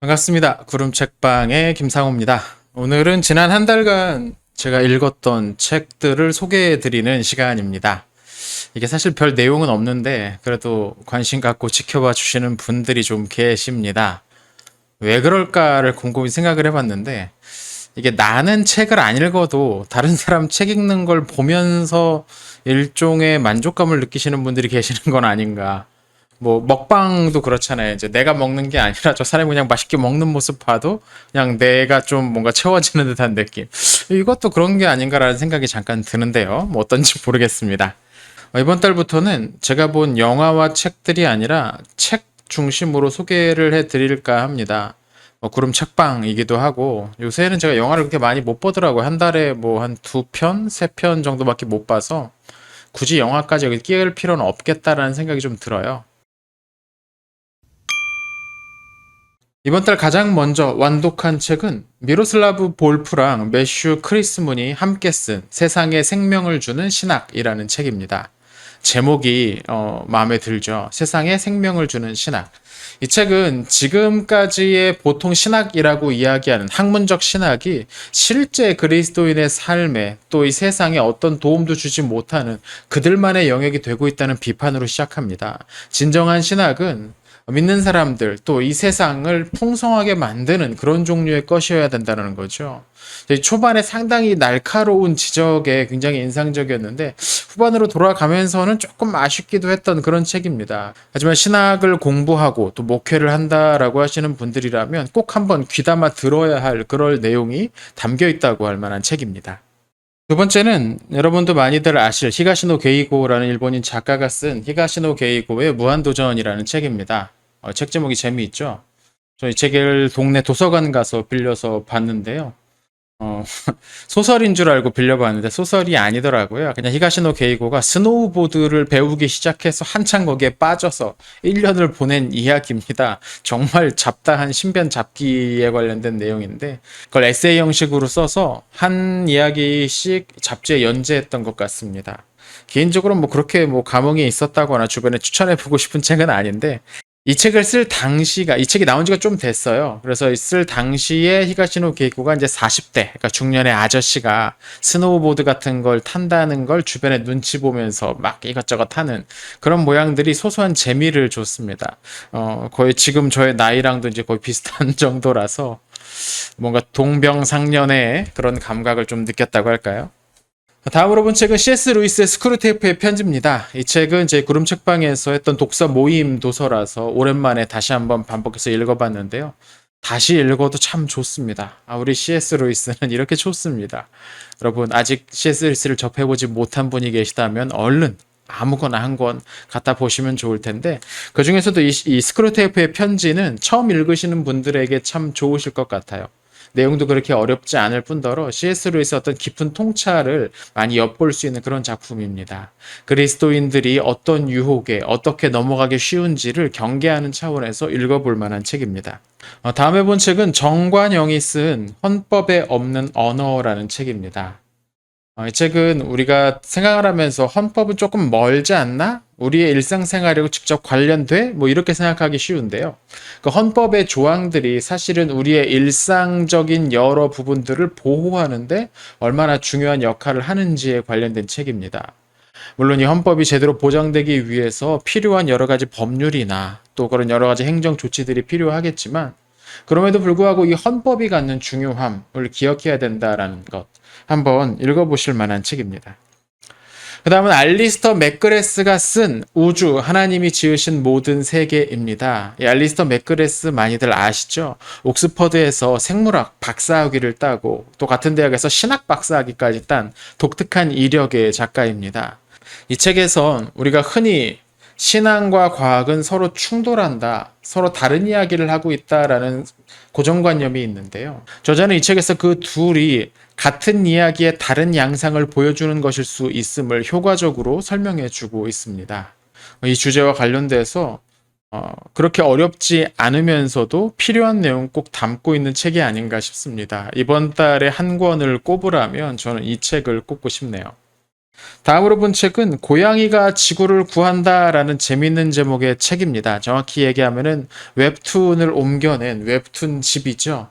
반갑습니다. 구름책방의 김상호입니다. 오늘은 지난 한 달간 제가 읽었던 책들을 소개해드리는 시간입니다. 이게 사실 별 내용은 없는데 그래도 관심 갖고 지켜봐 주시는 분들이 좀 계십니다. 왜 그럴까를 곰곰이 생각을 해봤는데 이게 나는 책을 안 읽어도 다른 사람 책 읽는 걸 보면서 일종의 만족감을 느끼시는 분들이 계시는 건 아닌가. 뭐 먹방도 그렇잖아요. 이제 내가 먹는 게 아니라 저 사람이 그냥 맛있게 먹는 모습 봐도 그냥 내가 좀 뭔가 채워지는 듯한 느낌. 이것도 그런 게 아닌가라는 생각이 잠깐 드는데요. 뭐 어떤지 모르겠습니다. 이번 달부터는 제가 본 영화와 책들이 아니라 책 중심으로 소개를 해드릴까 합니다. 구름 책방이기도 하고 요새는 제가 영화를 그렇게 많이 못 보더라고요. 한 달에 뭐 한 두 편, 세 편 정도밖에 못 봐서 굳이 영화까지 여기 끼울 필요는 없겠다라는 생각이 좀 들어요. 이번 달 가장 먼저 완독한 책은 미로슬라브 볼프랑 매슈 크리스문이 함께 쓴 세상에 생명을 주는 신학이라는 책입니다. 제목이 마음에 들죠. 세상에 생명을 주는 신학. 이 책은 지금까지의 보통 신학이라고 이야기하는 학문적 신학이 실제 그리스도인의 삶에 또 이 세상에 어떤 도움도 주지 못하는 그들만의 영역이 되고 있다는 비판으로 시작합니다. 진정한 신학은 믿는 사람들 또 이 세상을 풍성하게 만드는 그런 종류의 것이어야 된다는 거죠. 초반에 상당히 날카로운 지적에 굉장히 인상적이었는데 후반으로 돌아가면서는 조금 아쉽기도 했던 그런 책입니다. 하지만 신학을 공부하고 또 목회를 한다라고 하시는 분들이라면 꼭 한번 귀담아 들어야 할 그럴 내용이 담겨 있다고 할 만한 책입니다. 두 번째는 여러분도 많이들 아실 히가시노 게이고라는 일본인 작가가 쓴 히가시노 게이고의 무한도전이라는 책입니다. 책 제목이 재미있죠? 저 이 책을 동네 도서관 가서 빌려서 봤는데요. 어, 소설인 줄 알고 빌려봤는데 소설이 아니더라고요. 그냥 히가시노 게이고가 스노우보드를 배우기 시작해서 한창 거기에 빠져서 1년을 보낸 이야기입니다. 정말 잡다한 신변 잡기에 관련된 내용인데 그걸 에세이 형식으로 써서 한 이야기씩 잡지에 연재했던 것 같습니다. 개인적으로 뭐 그렇게 뭐 감흥이 있었다거나 주변에 추천해보고 싶은 책은 아닌데 이 책을 쓸 당시가 이 책이 나온 지가 좀 됐어요. 그래서 쓸 당시에 히가시노 게이코가 이제 40대, 그러니까 중년의 아저씨가 스노우보드 같은 걸 탄다는 걸 주변에 눈치 보면서 막 이것저것 하는 그런 모양들이 소소한 재미를 줬습니다. 거의 지금 저의 나이랑도 이제 거의 비슷한 정도라서 뭔가 동병상련의 그런 감각을 좀 느꼈다고 할까요? 다음으로 본 책은 C.S. 루이스의 스크루테이프의 편지입니다. 이 책은 제 구름 책방에서 했던 독서 모임 도서라서 오랜만에 다시 한번 반복해서 읽어봤는데요. 다시 읽어도 참 좋습니다. 우리 C.S. 루이스는 이렇게 좋습니다. 여러분 아직 C.S. 루이스를 접해보지 못한 분이 계시다면 얼른 아무거나 한 권 갖다 보시면 좋을 텐데 그 중에서도 이 스크루테이프의 편지는 처음 읽으시는 분들에게 참 좋으실 것 같아요. 내용도 그렇게 어렵지 않을 뿐더러 C.S. 루이스의 어떤 깊은 통찰을 많이 엿볼 수 있는 그런 작품입니다. 그리스도인들이 어떤 유혹에 어떻게 넘어가기 쉬운지를 경계하는 차원에서 읽어볼 만한 책입니다. 다음에 본 책은 정관영이 쓴 헌법에 없는 언어라는 책입니다. 이 책은 우리가 생각을 하면서 헌법은 조금 멀지 않나? 우리의 일상생활하고 직접 관련돼? 뭐 이렇게 생각하기 쉬운데요. 그 헌법의 조항들이 사실은 우리의 일상적인 여러 부분들을 보호하는데 얼마나 중요한 역할을 하는지에 관련된 책입니다. 물론 이 헌법이 제대로 보장되기 위해서 필요한 여러 가지 법률이나 또 그런 여러 가지 행정 조치들이 필요하겠지만 그럼에도 불구하고 이 헌법이 갖는 중요함을 기억해야 된다라는 것 한번 읽어보실 만한 책입니다. 그 다음은 알리스터 맥그레스가 쓴 우주, 하나님이 지으신 모든 세계입니다. 이 알리스터 맥그레스 많이들 아시죠? 옥스퍼드에서 생물학 박사학위를 따고 또 같은 대학에서 신학 박사학위까지 딴 독특한 이력의 작가입니다. 이 책에선 우리가 흔히 신앙과 과학은 서로 충돌한다, 서로 다른 이야기를 하고 있다라는 고정관념이 있는데요. 저자는 이 책에서 그 둘이 같은 이야기의 다른 양상을 보여주는 것일 수 있음을 효과적으로 설명해 주고 있습니다. 이 주제와 관련돼서 그렇게 어렵지 않으면서도 필요한 내용 꼭 담고 있는 책이 아닌가 싶습니다. 이번 달에 한 권을 꼽으라면 저는 이 책을 꼽고 싶네요. 다음으로 본 책은 고양이가 지구를 구한다라는 재밌는 제목의 책입니다. 정확히 얘기하면은 웹툰을 옮겨낸 웹툰 집이죠.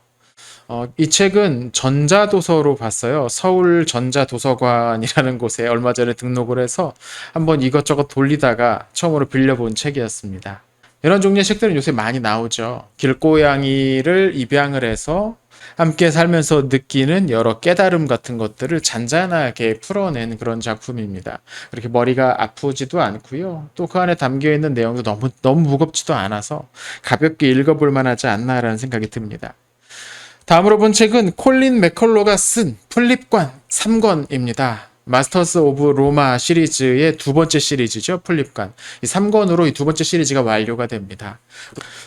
이 책은 전자도서로 봤어요. 서울 전자도서관이라는 곳에 얼마 전에 등록을 해서 한번 이것저것 돌리다가 처음으로 빌려본 책이었습니다. 이런 종류의 책들은 요새 많이 나오죠. 길고양이를 입양을 해서 함께 살면서 느끼는 여러 깨달음 같은 것들을 잔잔하게 풀어낸 그런 작품입니다. 그렇게 머리가 아프지도 않고요. 또 그 안에 담겨 있는 내용도 너무 무겁지도 않아서 가볍게 읽어볼 만하지 않나라는 생각이 듭니다. 다음으로 본 책은 콜린 맥컬로가 쓴 풀립관 3권입니다. 마스터스 오브 로마 시리즈의 두 번째 시리즈죠. 풀립관. 이 3권으로 이 두 번째 시리즈가 완료가 됩니다.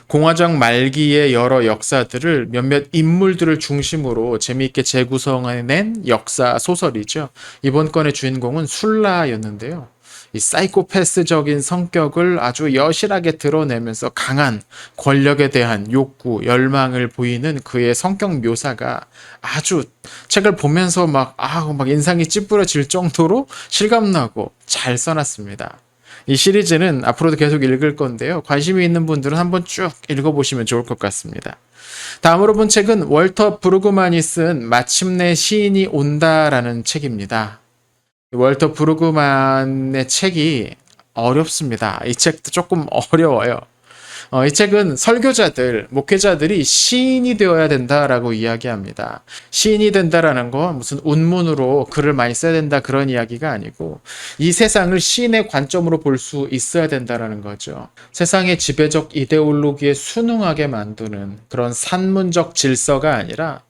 공화정 말기의 여러 역사들을 몇몇 인물들을 중심으로 재미있게 재구성해낸 역사 소설이죠. 이번 건의 주인공은 술라였는데요. 이 사이코패스적인 성격을 아주 여실하게 드러내면서 강한 권력에 대한 욕구, 열망을 보이는 그의 성격 묘사가 아주 책을 보면서 막 인상이 찌푸려질 정도로 실감나고 잘 써놨습니다. 이 시리즈는 앞으로도 계속 읽을 건데요. 관심이 있는 분들은 한번 쭉 읽어보시면 좋을 것 같습니다. 다음으로 본 책은 월터 브루그만이 쓴 마침내 시인이 온다라는 책입니다. 월터 브루그만의 책이 어렵습니다. 이 책도 조금 어려워요. 이 책은 설교자들, 목회자들이 시인이 되어야 된다라고 이야기합니다. 시인이 된다라는 건 무슨 운문으로 글을 많이 써야 된다 그런 이야기가 아니고 이 세상을 시인의 관점으로 볼 수 있어야 된다라는 거죠. 세상의 지배적 이데올로기에 순응하게 만드는 그런 산문적 질서가 아니라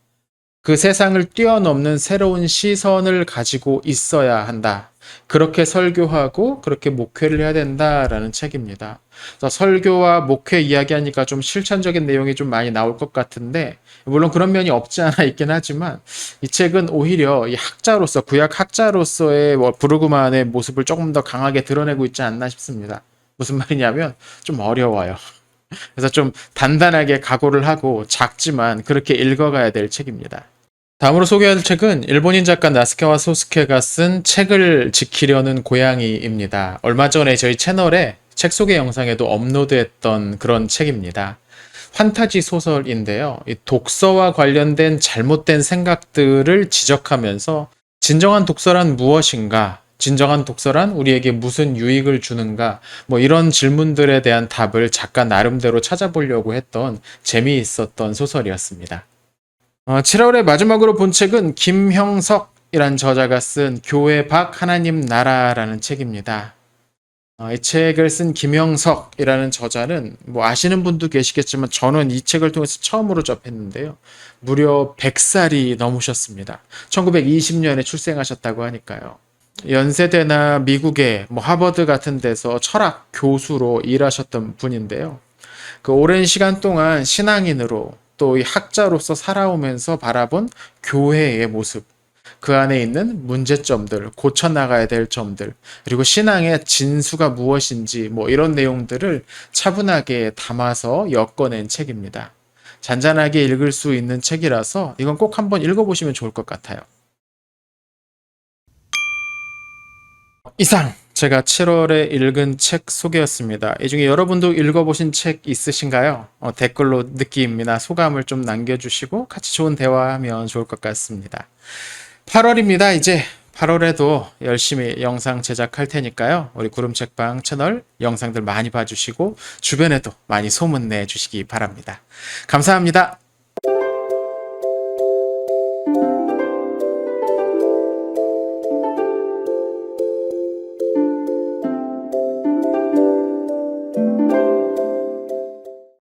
그 세상을 뛰어넘는 새로운 시선을 가지고 있어야 한다. 그렇게 설교하고 그렇게 목회를 해야 된다라는 책입니다. 설교와 목회 이야기하니까 좀 실천적인 내용이 좀 많이 나올 것 같은데 물론 그런 면이 없지 않아 있긴 하지만 이 책은 오히려 이 학자로서 구약 학자로서의 브루그만의 모습을 조금 더 강하게 드러내고 있지 않나 싶습니다. 무슨 말이냐면 좀 어려워요. 그래서 좀 단단하게 각오를 하고 작지만 그렇게 읽어가야 될 책입니다. 다음으로 소개할 책은 일본인 작가 나스케와 소스케가 쓴 책을 지키려는 고양이입니다. 얼마 전에 저희 채널에 책 소개 영상에도 업로드했던 그런 책입니다. 판타지 소설인데요. 이 독서와 관련된 잘못된 생각들을 지적하면서 진정한 독서란 무엇인가? 진정한 독서란 우리에게 무슨 유익을 주는가? 이런 질문들에 대한 답을 작가 나름대로 찾아보려고 했던 재미있었던 소설이었습니다. 7월의 마지막으로 본 책은 김형석이란 저자가 쓴 교회 밖 하나님 나라라는 책입니다. 이 책을 쓴 김형석이라는 저자는 아시는 분도 계시겠지만 저는 이 책을 통해서 처음으로 접했는데요. 무려 100살이 넘으셨습니다. 1920년에 출생하셨다고 하니까요. 연세대나 미국의 하버드 같은 데서 철학 교수로 일하셨던 분인데요. 그 오랜 시간 동안 신앙인으로 또 이 학자로서 살아오면서 바라본 교회의 모습, 그 안에 있는 문제점들, 고쳐나가야 될 점들, 그리고 신앙의 진수가 무엇인지 이런 내용들을 차분하게 담아서 엮어낸 책입니다. 잔잔하게 읽을 수 있는 책이라서 이건 꼭 한번 읽어보시면 좋을 것 같아요. 이상 제가 7월에 읽은 책 소개였습니다. 이 중에 여러분도 읽어보신 책 있으신가요? 댓글로 느낌이나 소감을 좀 남겨주시고 같이 좋은 대화하면 좋을 것 같습니다. 8월입니다. 이제 8월에도 열심히 영상 제작할 테니까요. 우리 구름책방 채널 영상들 많이 봐주시고 주변에도 많이 소문내 주시기 바랍니다. 감사합니다.